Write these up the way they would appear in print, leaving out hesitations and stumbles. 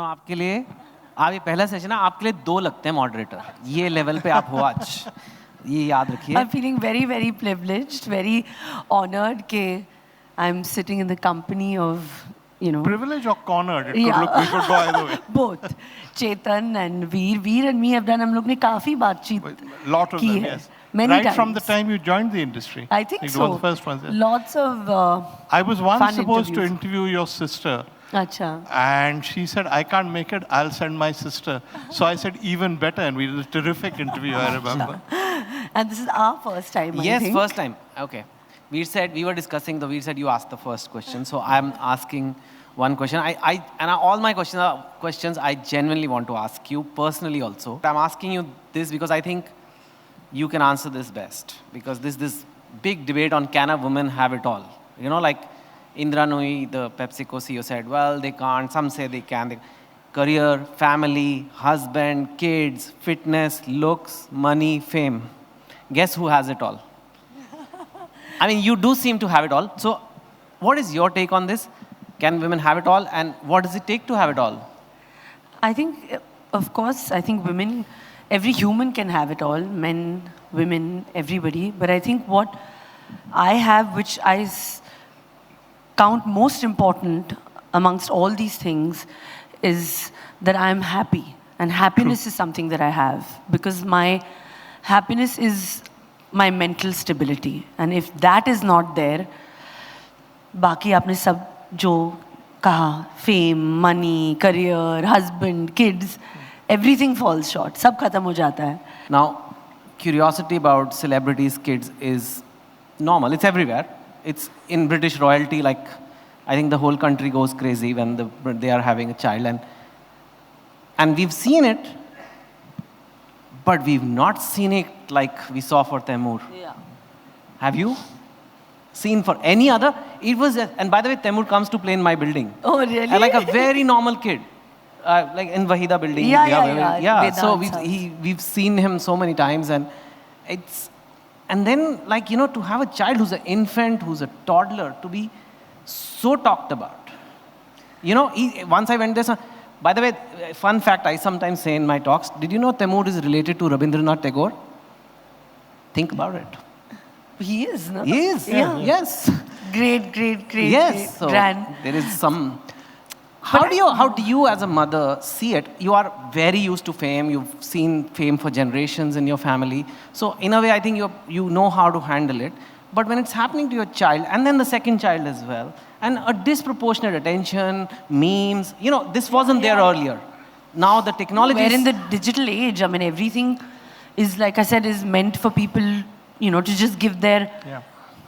Madam आपके लिए आप ये पहला सेशन है, आपके लिए 2 लगते हैं मॉडरेटर, ये लेवल पे आप हो आज, ये याद रखिए. I'm feeling very, very privileged, very honored कि I'm sitting in the company of, you know. Privilege or cornered? It could go either way. Both. Chetan and Veer and me have done, हम लोग ने काफी बातचीत Lot of them, yes. Many right times. from the time you joined the industry. I think so. One of the first ones. Yes. Lots of I was once supposed interviews. to interview your sister. Acha. And she said, I can't make it, I'll send my sister. So I said, even better, and we did a terrific interview, I remember. And this is our first time, I think. Yes, first time. Okay. We were discussing, we said you asked the first question. So I'm asking one question. All my questions I genuinely want to ask you personally also. I'm asking you this because I think you can answer this best. Because this big debate on can a woman have it all? You know, like Indra Nooyi, the PepsiCo CEO said, well, they can't. Some say they can. Career, family, husband, kids, fitness, looks, money, fame. Guess who has it all? I mean, you do seem to have it all. So what is your take on this? Can women have it all? And what does it take to have it all? I think, of course, I think women, every human can have it all. Men, women, everybody. But I think what I have, which I count most important amongst all these things, is that I'm happy. And happiness is something that I have. Because my happiness is my mental stability. And if that is not there, बाकी आपने सब जो कहा, fame, money, career, husband, kids, everything falls short. सब खत्म हो जाता है. Now, curiosity about celebrities, kids is normal. It's everywhere. It's in British royalty, like I think the whole country goes crazy when they are having a child. And we've seen it, but we've not seen it like we saw for Taimur. Yeah. Have you seen for any other? It was, and by the way, Taimur comes to play in my building. Oh, really? And like a very normal kid. Like in Wahida building. Yeah. So we've seen him so many times, and then like, you know, to have a child who's an infant, who's a toddler, to be so talked about. You know, once I went there, so, by the way, fun fact I sometimes say in my talks, did you know Taimur is related to Rabindranath Tagore? Think about it. He is, no? He is, yeah. Yes. Great, yes, so grand. There is some... How do you as a mother see it? You are very used to fame. You've seen fame for generations in your family. So in a way, I think you know how to handle it. But when it's happening to your child, and then the second child as well, and a disproportionate attention, memes, you know, this wasn't there earlier. Now the technology We're in the digital age. I mean, everything is, like I said, is meant for people, you know, to just give their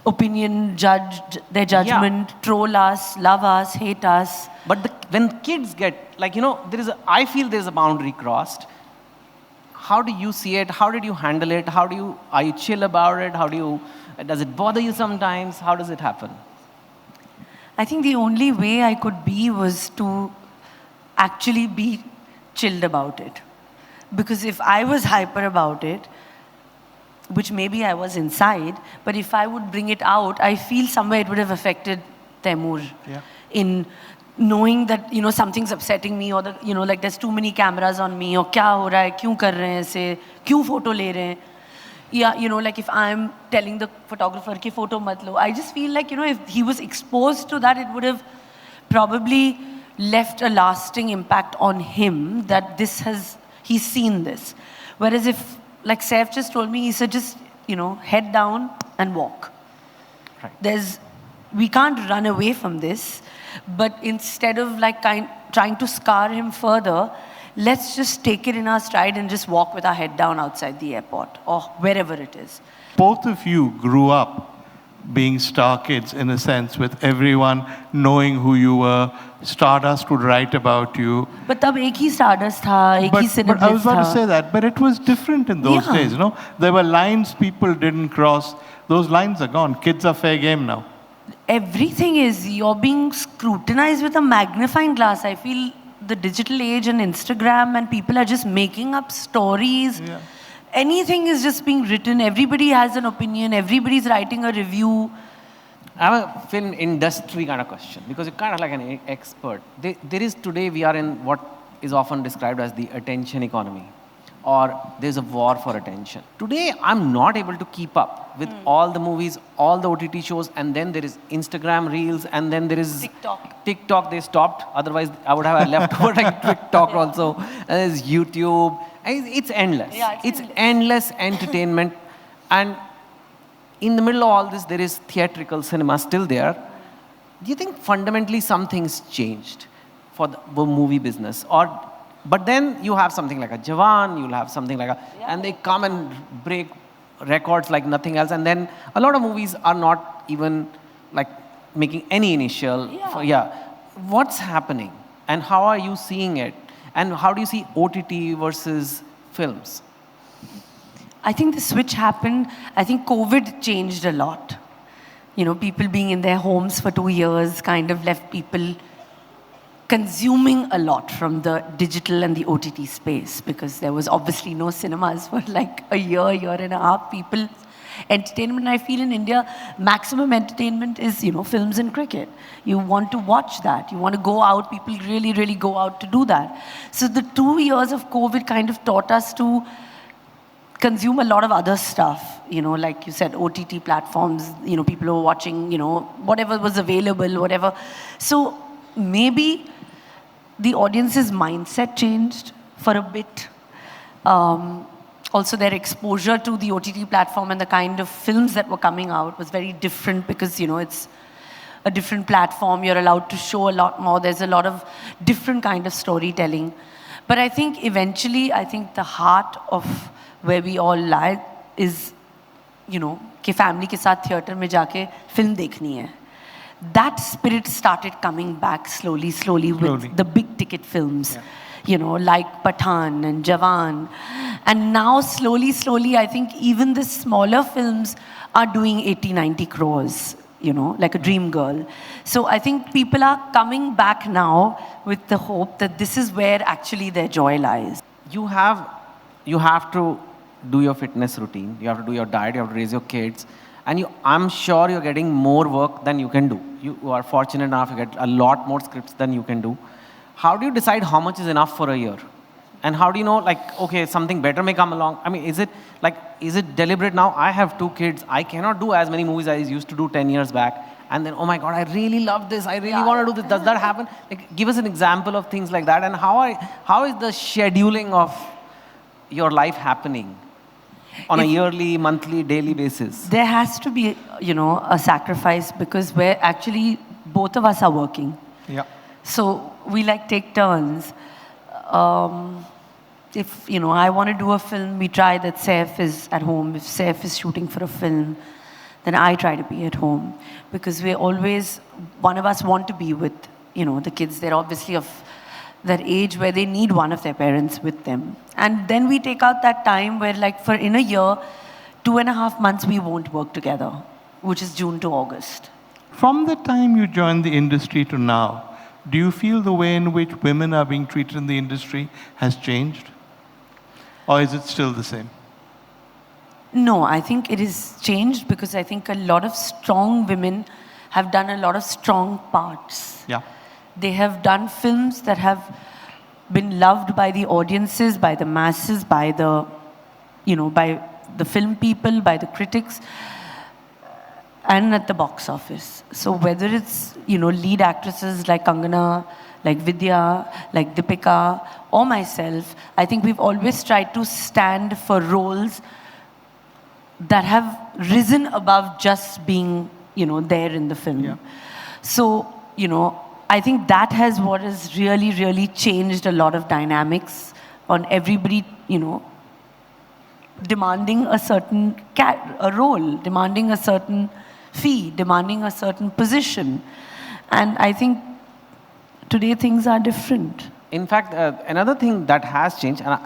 opinion, judge their judgment, troll us, love us, hate us. But when kids get, like, you know, I feel there's a boundary crossed. How do you see it? How did you handle it? Are you chill about it? Does it bother you sometimes? How does it happen? I think the only way I could be was to actually be chilled about it. Because if I was hyper about it, which maybe I was inside, but if I would bring it out, I feel somewhere it would have affected Taimur in knowing that, you know, something's upsetting me, or that, you know, like there's too many cameras on me, or क्या हो रहा है, क्यों कर रहे हैं ऐसे, क्यों photo ले रहे हैं. Yeah, you know, like if I'm telling the photographer कि photo मत लो, I just feel like, you know, if he was exposed to that, it would have probably left a lasting impact on him that he's seen this. Whereas if, like Saif just told me, he said just, you know, head down and walk. Right. We can't run away from this, but instead of like trying to scar him further, let's just take it in our stride and just walk with our head down outside the airport or wherever it is. Both of you grew up being star kids in a sense, with everyone knowing who you were. Stardust would write about you. But tab ek hi Stardust tha, ek hi Cineblitz But I was about to say that, but it was different in those days, you know? There were lines people didn't cross. Those lines are gone. Kids are fair game now. Everything is, you're being scrutinized with a magnifying glass. I feel the digital age and Instagram, and people are just making up stories. Yeah. Anything is just being written. Everybody has an opinion. Everybody's writing a review. I have a film industry kind of question, because you're kind of like an expert. There is today, we are in what is often described as the attention economy, or there's a war for attention. Today, I'm not able to keep up with all the movies, all the OTT shows, and then there is Instagram Reels, and then there is TikTok, they stopped. Otherwise, I would have left over like TikTok also. And there's YouTube. And it's endless. Yeah, it's endless entertainment. And in the middle of all this, there is theatrical cinema still there. Do you think fundamentally something's changed for the movie business? But then you have something like a Jawan, you'll have something like and they come and break records like nothing else. And then a lot of movies are not even like making any initial. What's happening? And how are you seeing it? And how do you see OTT versus films? I think the switch happened. I think COVID changed a lot. You know, people being in their homes for 2 years kind of left people consuming a lot from the digital and the OTT space, because there was obviously no cinemas for like a year and a half. People, entertainment, I feel in India, maximum entertainment is, you know, films and cricket. You want to watch that. You want to go out. People really, really go out to do that. So the 2 years of COVID kind of taught us to consume a lot of other stuff, you know, like you said, OTT platforms, you know, people were watching, you know, whatever was available, whatever. So maybe the audience's mindset changed for a bit. Also, their exposure to the OTT platform and the kind of films that were coming out was very different, because, you know, it's a different platform. You're allowed to show a lot more. There's a lot of different kind of storytelling. But I think eventually, I think the heart of where we all lie is, you know, कि family के साथ theater में जाके film देखनी है. That spirit started coming back slowly with the big ticket films, you know, like Pathan and Jawan. And now slowly, I think even the smaller films are doing 80-90 crores, you know, like a Dream Girl. So I think people are coming back now with the hope that this is where actually their joy lies. You have to do your fitness routine, you have to do your diet, you have to raise your kids, and I'm sure you're getting more work than you can do. You are fortunate enough to get a lot more scripts than you can do. How do you decide how much is enough for a year? And how do you know, like, okay, something better may come along? I mean, is it deliberate now? I have 2 kids. I cannot do as many movies as I used to do 10 years back. And then, oh my God, I really love this. I really want to do this. Does that happen? Like, give us an example of things like that. And how is the scheduling of your life happening on a yearly, monthly, daily basis? There has to be, you know, a sacrifice, because we're actually, both of us are working. Yeah. So we like take turns. If, you know, I want to do a film, we try that Saif is at home. If Saif is shooting for a film, then I try to be at home. Because we're always, one of us want to be with, you know, the kids. They're obviously of that age where they need one of their parents with them. And then we take out that time where, like, for in a year, 2.5 months we won't work together, which is June to August. From the time you joined the industry to now, do you feel the way in which women are being treated in the industry has changed? Or is it still the same? No, I think it has changed, because I think a lot of strong women have done a lot of strong parts. Yeah. They have done films that have been loved by the audiences, by the masses, by the, you know, by the film people, by the critics, and at the box office. So whether it's, you know, lead actresses like Kangana, like Vidya, like Deepika, or myself, I think we've always tried to stand for roles that have risen above just being, you know, there in the film. Yeah. So, you know, I think that has what has really, really changed a lot of dynamics on everybody, you know, demanding a certain a role, demanding a certain fee, demanding a certain position. And I think today things are different. In fact, another thing that has changed, and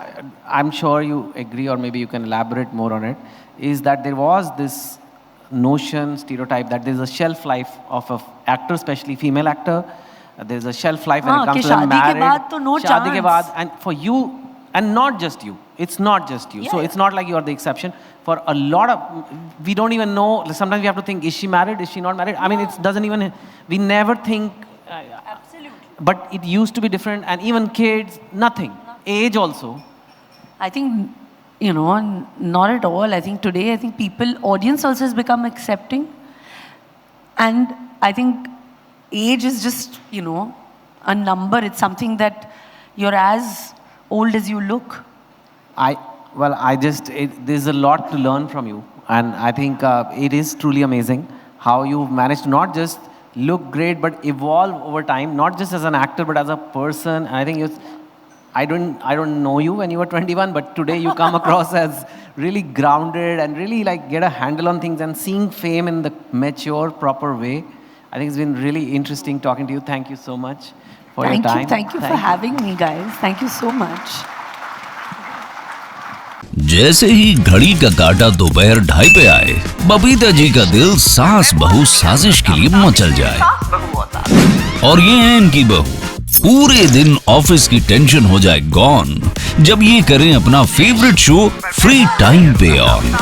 I'm sure you agree, or maybe you can elaborate more on it, is that there was this notion, stereotype, that there's a shelf life of an actor, especially female actor. There's a shelf life when it comes to the married. Shaadi ke baad to no Shaadi ke chance. baad, and for you, and not just you. It's not just you. So it's not like you are the exception. For a lot of, we don't even know, sometimes we have to think, is she married, is she not married? I mean, it doesn't even, we never think. Absolutely. but it used to be different, and even kids, nothing. Age also. I think, you know, not at all. I think today, I think audience also has become accepting. And I think age is just, you know, a number. It's something that you're as old as you look. There's a lot to learn from you. And I think it is truly amazing how you've managed to not just look great, but evolve over time, not just as an actor, but as a person. And I think I don't know you when you were 21, but today you come across as really grounded and really like get a handle on things, and seeing fame in the mature, proper way. I think it's been really interesting talking to you. Thank you so much for your time. Thank you for having me, guys. Thank you so much. जैसे ही घड़ी का काटा दोपहर 2:30 पे आए, बबीता जी का दिल सास बहू साजिश के लिए मचल जाए। और ये है इनकी बहू, पूरे दिन ऑफिस की टेंशन हो जाए गॉन जब ये करें अपना फेवरेट शो फ्री टाइम पे ऑन।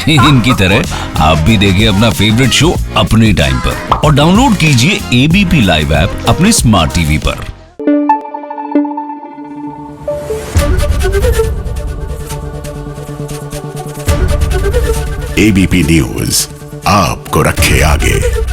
इनकी तरह आप भी देखिए अपना फेवरेट शो अपने टाइम पर और डाउनलोड कीजिए ABP लाइव ऐप अपने स्मार्ट टीवी पर। ABP न्यूज आपको रखे आगे।